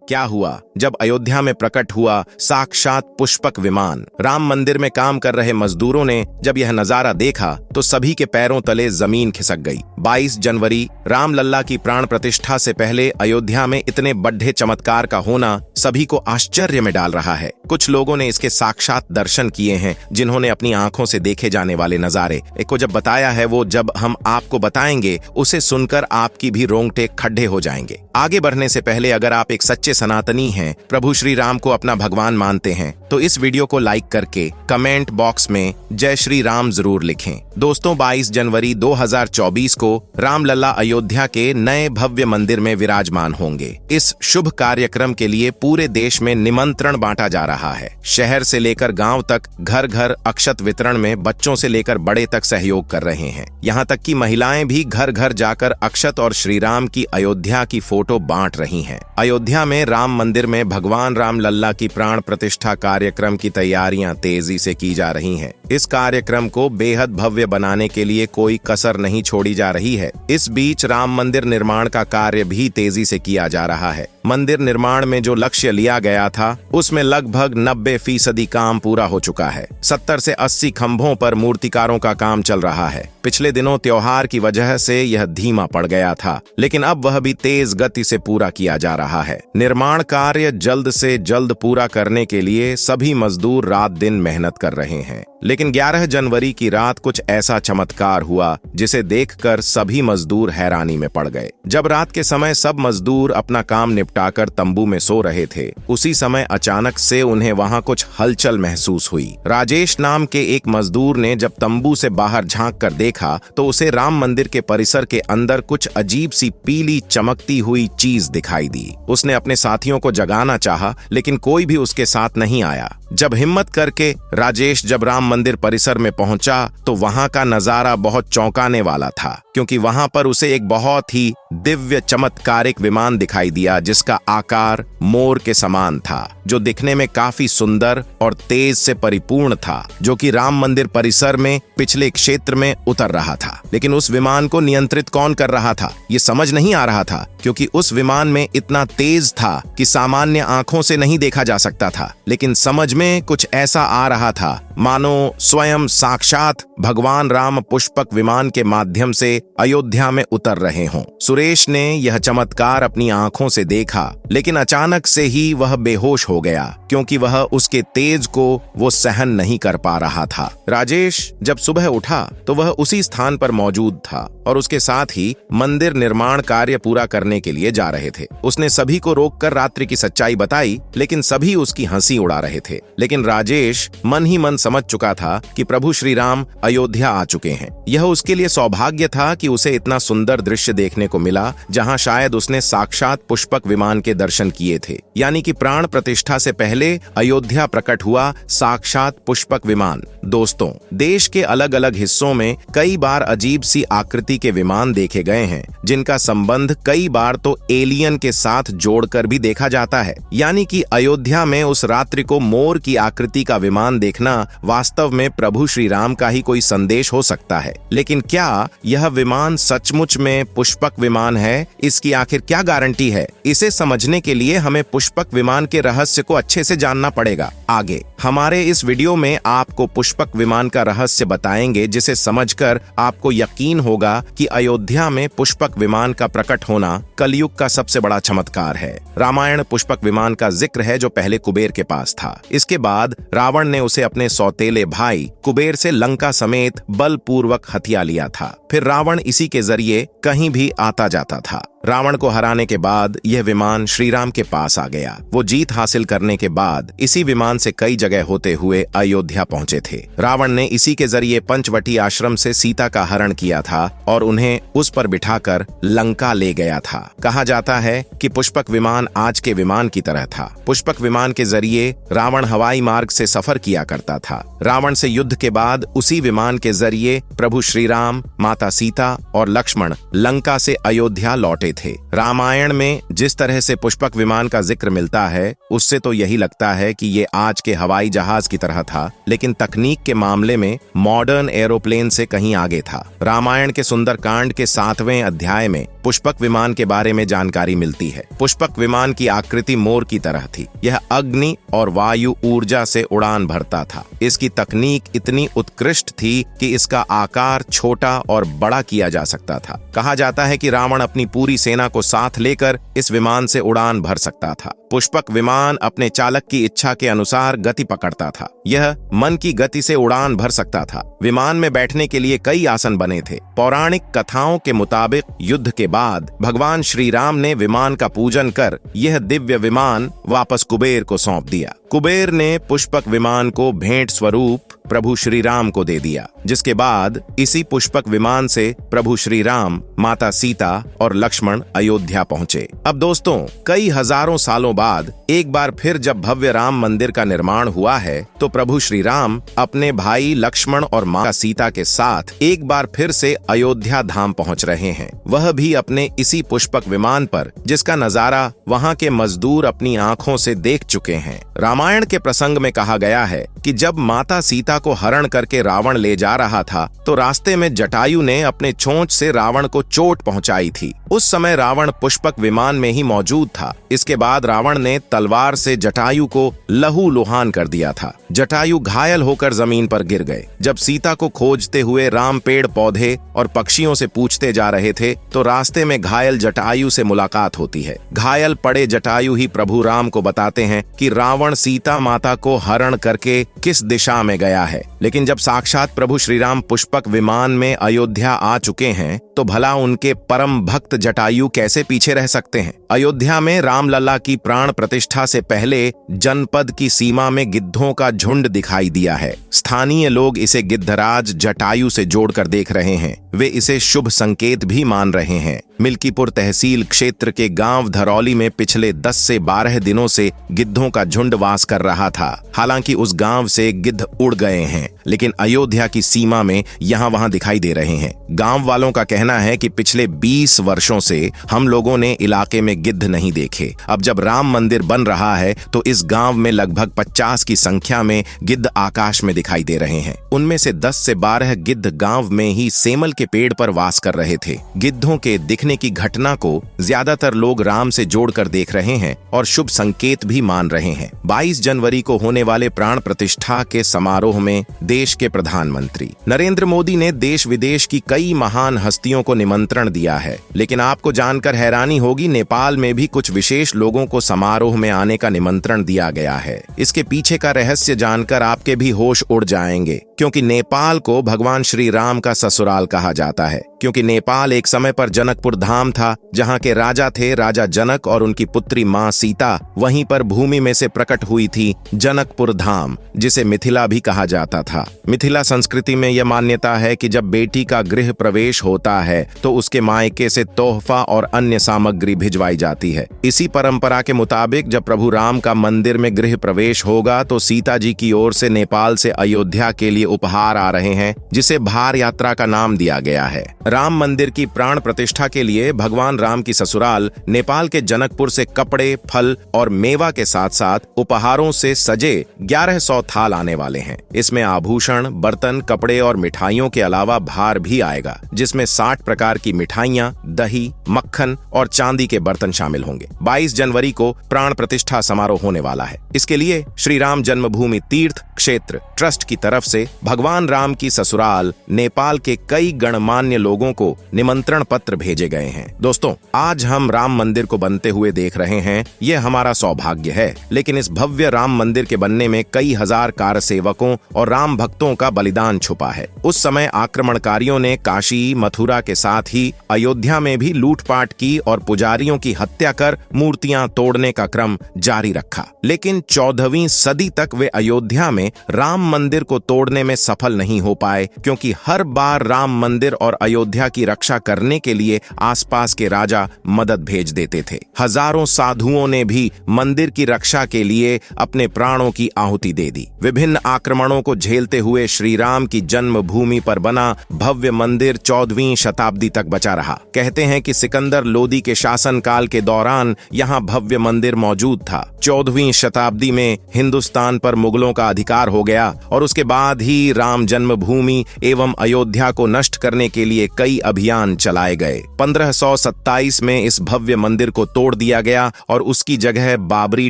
क्या हुआ जब अयोध्या में प्रकट हुआ साक्षात पुष्पक विमान। राम मंदिर में काम कर रहे मजदूरों ने जब यह नजारा देखा तो सभी के पैरों तले जमीन खिसक गई। 22 जनवरी रामलल्ला की प्राण प्रतिष्ठा से पहले अयोध्या में इतने बड़े चमत्कार का होना सभी को आश्चर्य में डाल रहा है। कुछ लोगों ने इसके साक्षात दर्शन किए हैं, जिन्होंने अपनी आंखों से देखे जाने वाले नजारे को जब बताया है, वो जब हम आपको बताएंगे उसे सुनकर आपकी भी रोंगटे खड्डे हो जाएंगे। आगे बढ़ने से पहले अगर आप एक सच्चे सनातनी हैं, प्रभु श्री राम को अपना भगवान मानते हैं, तो इस वीडियो को लाइक करके कमेंट बॉक्स में जय श्री राम जरूर लिखें। दोस्तों, 22 जनवरी 2024 को रामलल्ला अयोध्या के नए भव्य मंदिर में विराजमान होंगे। इस शुभ कार्यक्रम के लिए पूरे देश में निमंत्रण बांटा जा रहा है। शहर से लेकर गांव तक घर घर अक्षत वितरण में बच्चों से लेकर बड़े तक सहयोग कर रहे हैं। यहाँ तक कि महिलाएं भी घर घर जाकर अक्षत और श्री राम की अयोध्या की फोटो बांट रही हैं। अयोध्या में राम मंदिर में भगवान रामलल्ला की प्राण प्रतिष्ठा कार्यक्रम की तैयारियां तेजी से की जा रही हैं। इस कार्यक्रम को बेहद भव्य बनाने के लिए कोई कसर नहीं छोड़ी जा रही है। इस बीच राम मंदिर निर्माण का कार्य भी तेजी से किया जा रहा है। मंदिर निर्माण में जो लक्ष्य लिया गया था, उसमें लगभग 90% काम पूरा हो चुका है। 70 से 80 खंभों पर मूर्तिकारों का काम चल रहा है। पिछले दिनों त्योहार की वजह से यह धीमा पड़ गया था, लेकिन अब वह भी तेज गति से पूरा किया जा रहा है। निर्माण कार्य जल्द से जल्द पूरा करने के लिए सभी मजदूर रात दिन मेहनत कर रहे हैं। लेकिन 11 जनवरी की रात कुछ ऐसा चमत्कार हुआ जिसे देखकर सभी मजदूर हैरानी में पड़ गए। जब रात के समय सब मजदूर अपना काम निपटाकर तंबू में सो रहे थे, उसी समय अचानक से उन्हें वहां कुछ हलचल महसूस हुई। राजेश नाम के एक मजदूर ने जब तंबू से बाहर झांक कर देखा तो उसे राम मंदिर के परिसर के अंदर कुछ अजीब सी पीली चमकती हुई चीज दिखाई दी। उसने अपने साथियों को जगाना चाहा, लेकिन कोई भी उसके साथ नहीं आया। जब हिम्मत करके राजेश जब राम मंदिर परिसर में पहुंचा तो वहां का नजारा बहुत चौंकाने वाला था, क्योंकि वहां पर उसे एक बहुत ही दिव्य चमत्कारिक विमान दिखाई दिया, जिसका आकार मोर के समान था, जो दिखने में काफी सुंदर और तेज से परिपूर्ण था, जो कि राम मंदिर परिसर में पिछले क्षेत्र में उतर रहा था। लेकिन उस विमान को नियंत्रित कौन कर रहा था, ये समझ नहीं आ रहा था, क्योंकि उस विमान में इतना तेज था कि सामान्य आंखों से नहीं देखा जा सकता था। लेकिन समझ में कुछ ऐसा आ रहा था मानो स्वयं साक्षात भगवान राम पुष्पक विमान के माध्यम से अयोध्या में उतर रहे हों। सुरेश ने यह चमत्कार अपनी आंखों से देखा, लेकिन अचानक से ही वह बेहोश हो गया, क्योंकि वह उसके तेज को वो सहन नहीं कर पा रहा था। राजेश जब सुबह उठा तो वह उसी स्थान पर मौजूद था और उसके साथ ही मंदिर निर्माण कार्य पूरा करने के लिए जा रहे थे। उसने सभी को रोककर रात्रि की सच्चाई बताई, लेकिन सभी उसकी हंसी उड़ा रहे थे। लेकिन राजेश मन ही मन समझ चुका था कि प्रभु श्री राम अयोध्या आ चुके हैं। यह उसके लिए सौभाग्य था कि उसे इतना सुंदर दृश्य देखने को मिला, जहां शायद उसने साक्षात पुष्पक विमान के दर्शन किए थे। यानी कि प्राण प्रतिष्ठा से पहले अयोध्या प्रकट हुआ साक्षात पुष्पक विमान। दोस्तों, देश के अलग अलग हिस्सों में कई बार अजीब सी आकृति के विमान देखे गए हैं, जिनका संबंध कई बार तो एलियन के साथ जोड़कर भी देखा जाता है। यानी कि अयोध्या में उस रात्रि को मोर की आकृति का विमान देखना वास्तव में प्रभु श्री राम का ही कोई संदेश हो सकता है। लेकिन क्या यह विमान सचमुच में पुष्पक विमान है? इसकी आखिर क्या गारंटी है? इसे समझने के लिए हमें पुष्पक विमान के रहस्य को अच्छे से जानना पड़ेगा। आगे हमारे इस वीडियो में आपको पुष्पक विमान का रहस्य बताएंगे, जिसे समझकर आपको यकीन होगा कि अयोध्या में पुष्पक विमान का प्रकट होना कलयुग का सबसे बड़ा चमत्कार है। रामायण पुष्पक विमान का जिक्र है, जो पहले कुबेर के पास था। इसके बाद रावण ने उसे अपने सौतेले भाई कुबेर से लंका समेत बलपूर्वक हथिया लिया था। फिर रावण इसी के जरिए कहीं भी आता जाता था। रावण को हराने के बाद यह विमान श्री राम के पास आ गया। वो जीत हासिल करने के बाद इसी विमान से कई जगह होते हुए अयोध्या पहुंचे थे। रावण ने इसी के जरिए पंचवटी आश्रम से सीता का हरण किया था और उन्हें उस पर बिठाकर लंका ले गया था। कहा जाता है कि पुष्पक विमान आज के विमान की तरह था। पुष्पक विमान के जरिए रावण हवाई मार्ग से सफर किया करता था। रावण से युद्ध के बाद उसी विमान के जरिए प्रभु श्री राम, माता सीता और लक्ष्मण लंका से अयोध्या लौटे थे। रामायण में जिस तरह से पुष्पक विमान का जिक्र मिलता है, उससे तो यही लगता है कि ये आज के हवाई जहाज की तरह था, लेकिन तकनीक के मामले में मॉडर्न एरोप्लेन से कहीं आगे था। रामायण के सुंदरकांड के 7वें अध्याय में पुष्पक विमान के बारे में जानकारी मिलती है। पुष्पक विमान की आकृति मोर की तरह थी। यह अग्नि और वायु ऊर्जा से उड़ान भरता था। इसकी तकनीक इतनी उत्कृष्ट थी कि इसका आकार छोटा और बड़ा किया जा सकता था। कहा जाता है कि रावण अपनी पूरी सेना को साथ लेकर इस विमान से उड़ान भर सकता था। पुष्पक विमान अपने चालक की इच्छा के अनुसार गति पकड़ता था। यह मन की गति से उड़ान भर सकता था। विमान में बैठने के लिए कई आसन बने थे। पौराणिक कथाओं के मुताबिक युद्ध के बाद भगवान श्री राम ने विमान का पूजन कर यह दिव्य विमान वापस कुबेर को सौंप दिया। कुबेर ने पुष्पक विमान को भेंट स्वरूप प्रभु श्री राम को दे दिया, जिसके बाद इसी पुष्पक विमान से प्रभु श्री राम, माता सीता और लक्ष्मण अयोध्या पहुंचे। अब दोस्तों, कई हजारों सालों बाद एक बार फिर जब भव्य राम मंदिर का निर्माण हुआ है, तो प्रभु श्री राम अपने भाई लक्ष्मण और माता सीता के साथ एक बार फिर से अयोध्या धाम पहुंच रहे हैं। वह भी अपने इसी पुष्पक विमान पर, जिसका नजारा वहां के मजदूर अपनी आंखों से देख चुके हैं। रामायण के प्रसंग में कहा गया है कि जब माता सीता को हरण करके रावण ले जा रहा था, तो रास्ते में जटायु ने अपने चोंच से रावण को चोट पहुंचाई थी। उस समय रावण पुष्पक विमान में ही मौजूद था। इसके बाद रावण ने तलवार से जटायु को लहूलुहान कर दिया था। जटायु घायल होकर जमीन पर गिर गए। जब सीता को खोजते हुए राम पेड़ पौधे और पक्षियों से पूछते जा रहे थे, तो रास्ते में घायल जटायु से मुलाकात होती है। घायल पड़े जटायु ही प्रभु राम को बताते हैं कि रावण सीता माता को हरण करके किस दिशा में गया है। लेकिन जब साक्षात प्रभु श्री राम पुष्पक विमान में अयोध्या आ चुके हैं, तो भला उनके परम भक्त जटायु कैसे पीछे रह सकते हैं। अयोध्या में रामलला की प्राण प्रतिष्ठा से पहले जनपद की सीमा में गिद्धों का झुंड दिखाई दिया है। स्थानीय लोग इसे गिद्धराज जटायु से जोड़कर देख रहे हैं। वे इसे शुभ संकेत भी मान रहे हैं। मिल्कीपुर तहसील क्षेत्र के गांव धरौली में पिछले 10 से 12 दिनों से गिद्धों का झुंड वास कर रहा था। हालांकि उस गांव से गिद्ध उड़ गए हैं, लेकिन अयोध्या की सीमा में यहाँ वहां दिखाई दे रहे हैं। गांव वालों का कहना है कि पिछले 20 वर्षों से हम लोगों ने इलाके में गिद्ध नहीं देखे। अब जब राम मंदिर बन रहा है, तो इस गांव में लगभग 50 की संख्या में गिद्ध आकाश में दिखाई दे रहे हैं। उनमें से 10 से 12 गिद्ध गांव में ही सेमल के पेड़ पर वास कर रहे थे। गिद्धों के दिखने की घटना को ज्यादातर लोग राम से जोड़कर देख रहे हैं और शुभ संकेत भी मान रहे हैं। 22 जनवरी को होने वाले प्राण प्रतिष्ठा के समारोह में देश के प्रधानमंत्री नरेंद्र मोदी ने देश विदेश की कई महान हस्तियों को निमंत्रण दिया है। लेकिन आपको जानकर हैरानी होगी, नेपाल में भी कुछ विशेष लोगों को समारोह में आने का निमंत्रण दिया गया है। इसके पीछे का रहस्य जानकर आपके भी होश उड़ जाएंगे, क्योंकि नेपाल को भगवान श्री राम का ससुराल कहा जाता है। क्योंकि नेपाल एक समय पर जनकपुर धाम था, जहां के राजा थे राजा जनक और उनकी पुत्री मां सीता। वहीं पर भूमि में से प्रकट हुई थी जनकपुर धाम, जिसे मिथिला भी कहा जाता था। मिथिला संस्कृति में यह मान्यता है कि जब बेटी का गृह प्रवेश होता है, तो उसके मायके से तोहफा और अन्य सामग्री भिजवाई जाती है। इसी परंपरा के मुताबिक जब प्रभु राम का मंदिर में गृह प्रवेश होगा, तो सीता जी की ओर से नेपाल से अयोध्या के लिए उपहार आ रहे हैं, जिसे भार यात्रा का नाम दिया गया है। राम मंदिर की प्राण प्रतिष्ठा के लिए भगवान राम की ससुराल नेपाल के जनकपुर से कपड़े, फल और मेवा के साथ साथ उपहारों से सजे 1100 थाल आने वाले हैं। इसमें आभूषण, बर्तन, कपड़े और मिठाइयों के अलावा भार भी आएगा, जिसमें 60 प्रकार की मिठाइयां, दही, मक्खन और चांदी के बर्तन शामिल होंगे। 22 जनवरी को प्राण प्रतिष्ठा समारोह होने वाला है। इसके लिए श्री राम जन्मभूमि तीर्थ क्षेत्र ट्रस्ट की तरफ से भगवान राम की ससुराल नेपाल के कई गणमान्य लोगों को निमंत्रण पत्र भेजे गए हैं। दोस्तों, आज हम राम मंदिर को बनते हुए देख रहे हैं। यह हमारा सौभाग्य है। लेकिन इस भव्य राम मंदिर के बनने में कई हजार कारसेवकों और राम भक्तों का बलिदान छुपा है। उस समय आक्रमणकारियों ने काशी, मथुरा के साथ ही अयोध्या में भी लूटपाट की और पुजारियों की हत्या कर मूर्तियां तोड़ने का क्रम जारी रखा। लेकिन 14वीं सदी तक वे अयोध्या में राम मंदिर को तोड़ने में सफल नहीं हो पाए, क्योंकि हर बार राम मंदिर और अयोध्या की रक्षा करने के लिए आसपास के राजा मदद भेज देते थे। हजारों साधुओं ने भी मंदिर की रक्षा के लिए अपने प्राणों की आहुति दे दी। विभिन्न आक्रमणों को झेलते हुए श्री राम की जन्मभूमि पर बना भव्य मंदिर 14वीं शताब्दी तक बचा रहा। कहते हैं कि सिकंदर लोदी के शासनकाल के दौरान यहाँ भव्य मंदिर मौजूद था। 14वीं शताब्दी में हिंदुस्तान पर मुगलों का अधिकार हो गया और उसके बाद ही मंदिर, राम जन्मभूमि एवं अयोध्या को नष्ट करने के लिए कई अभियान चलाए गए। 1527 में इस भव्य मंदिर को तोड़ दिया गया और उसकी जगह बाबरी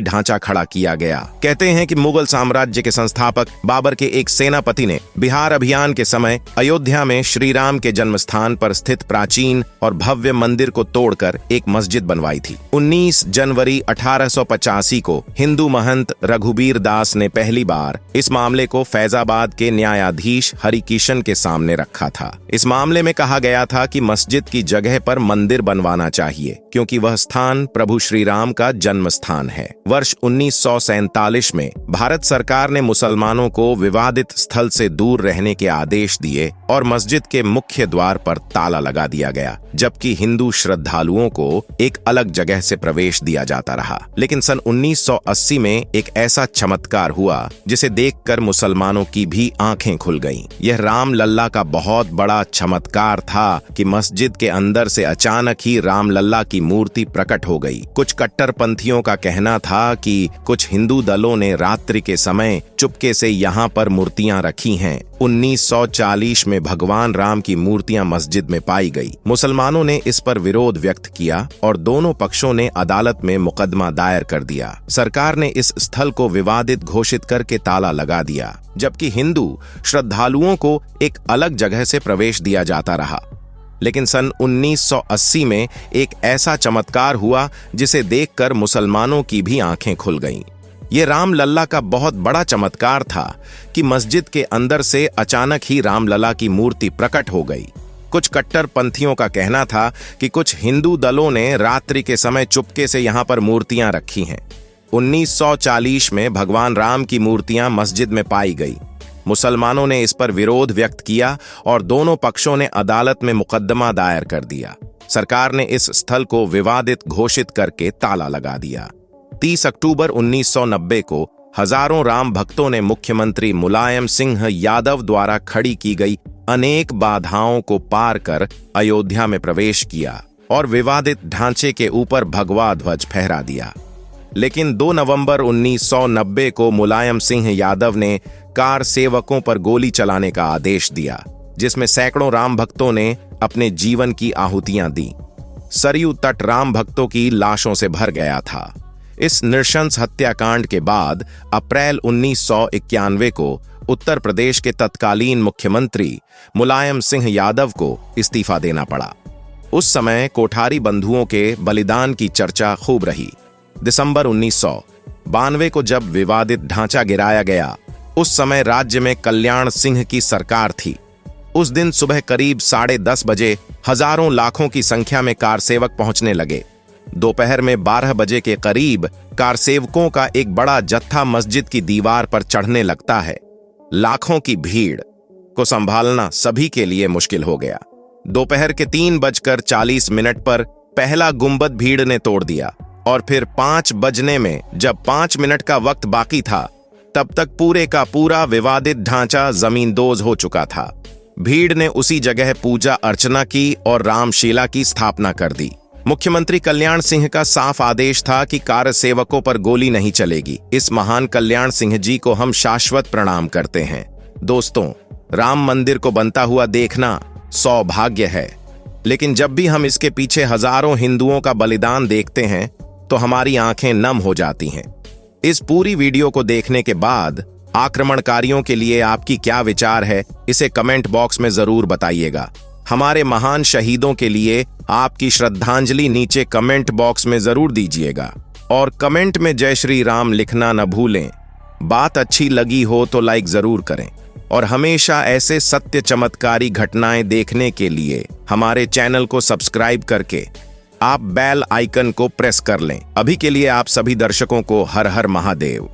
ढांचा खड़ा किया गया। कहते हैं कि मुगल साम्राज्य के संस्थापक बाबर के एक सेनापति ने बिहार अभियान के समय अयोध्या में श्री राम के जन्म स्थान पर स्थित प्राचीन और भव्य मंदिर को तोड़कर एक मस्जिद बनवाई थी। 19 जनवरी 1885 को हिंदू महंत रघुबीर दास ने पहली बार इस मामले को फैजाबाद के न्यायाधीश हरिकिशन के सामने रखा था। इस मामले में कहा गया था कि मस्जिद की जगह पर मंदिर बनवाना चाहिए क्योंकि वह स्थान प्रभु श्री राम का जन्म स्थान है। वर्ष 1947 में भारत सरकार ने मुसलमानों को विवादित स्थल से दूर रहने के आदेश दिए और मस्जिद के मुख्य द्वार पर ताला लगा दिया गया, जबकि हिंदू श्रद्धालुओं को एक अलग जगह से प्रवेश दिया जाता रहा। लेकिन सन 1980 में एक ऐसा चमत्कार हुआ जिसे देखकर मुसलमानों की भी आंखें खुल गईं। यह राम लल्ला का बहुत बड़ा चमत्कार था कि मस्जिद के अंदर से अचानक ही राम लल्ला की मूर्ति प्रकट हो गई। कुछ कट्टरपंथियों का कहना था कि कुछ हिंदू दलों ने रात्रि के समय चुपके से यहाँ पर मूर्तियां रखी हैं। 1940 में भगवान राम की मूर्तियां मस्जिद में पाई गई। मुसलमानों ने इस पर विरोध व्यक्त किया और दोनों पक्षों ने अदालत में मुकदमा दायर कर दिया। सरकार ने इस स्थल को विवादित घोषित करके ताला लगा दिया, जबकि हिंदू श्रद्धालुओं को एक अलग जगह से प्रवेश दिया जाता रहा। लेकिन सन 1980 में एक ऐसा चमत्कार हुआ जिसे देखकर मुसलमानों की भी आंखें खुल गईं। ये राम लल्ला का बहुत बड़ा चमत्कार था कि मस्जिद के अंदर से अचानक ही राम लल्ला की मूर्ति प्रकट हो गई। कुछ कट्टरपंथियों का कहना था कि कुछ हिंदू दलों ने रात्रि के समय चुपके से यहाँ पर मूर्तियां रखी हैं। 1940 में भगवान राम की मूर्तियां मस्जिद में पाई गई। मुसलमानों ने इस पर विरोध व्यक्त किया और दोनों पक्षों ने अदालत में मुकदमा दायर कर दिया। सरकार ने इस स्थल को विवादित घोषित करके ताला लगा दिया। 30 अक्टूबर 1990 को हजारों राम भक्तों ने मुख्यमंत्री मुलायम सिंह यादव द्वारा खड़ी की गई अनेक बाधाओं को पार कर अयोध्या में प्रवेश किया और विवादित ढांचे के ऊपर भगवा ध्वज फहरा दिया। लेकिन 2 नवंबर 1990 को मुलायम सिंह यादव ने कार सेवकों पर गोली चलाने का आदेश दिया, जिसमें सैकड़ों राम भक्तों ने अपने जीवन की आहुतियां दी। सरयू तट राम भक्तों की लाशों से भर गया था। इस नृशंस हत्याकांड के बाद अप्रैल 1991 को उत्तर प्रदेश के तत्कालीन मुख्यमंत्री मुलायम सिंह यादव को इस्तीफा देना पड़ा। उस समय कोठारी बंधुओं के बलिदान की चर्चा खूब रही। दिसंबर 1992 को जब विवादित ढांचा गिराया गया, उस समय राज्य में कल्याण सिंह की सरकार थी। उस दिन सुबह करीब 10:30 बजे हजारों लाखों की संख्या में कारसेवक पहुंचने लगे। दोपहर में 12 बजे के करीब कारसेवकों का एक बड़ा जत्था मस्जिद की दीवार पर चढ़ने लगता है। लाखों की भीड़ को संभालना सभी के लिए मुश्किल हो गया। दोपहर के 3:40 पर पहला गुंबद भीड़ ने तोड़ दिया और फिर 5 बजने में जब 5 मिनट का वक्त बाकी था, तब तक पूरे का पूरा विवादित ढांचा जमींदोज हो चुका था। भीड़ ने उसी जगह पूजा अर्चना की और रामशीला की स्थापना कर दी। मुख्यमंत्री कल्याण सिंह का साफ आदेश था कि कार सेवकों पर गोली नहीं चलेगी। इस महान कल्याण सिंह जी को हम शाश्वत प्रणाम करते हैं। दोस्तों, राम मंदिर को बनता हुआ देखना सौभाग्य है, लेकिन जब भी हम इसके पीछे हजारों हिंदुओं का बलिदान देखते हैं तो हमारी आंखें नम हो जाती हैं। इस पूरी वीडियो को देखने के बाद आक्रमणकारियों के लिए आपकी क्या विचार है, इसे कमेंट बॉक्स में जरूर बताइएगा। हमारे महान शहीदों के लिए आपकी श्रद्धांजलि नीचे कमेंट बॉक्स में जरूर दीजिएगा और कमेंट में जय श्री राम लिखना न भूलें। बात अच्छी लगी हो तो लाइक जरूर करें और हमेशा ऐसे सत्य चमत्कारी घटनाएं देखने के लिए हमारे चैनल को सब्सक्राइब करके आप बेल आइकन को प्रेस कर लें। अभी के लिए आप सभी दर्शकों को हर हर महादेव।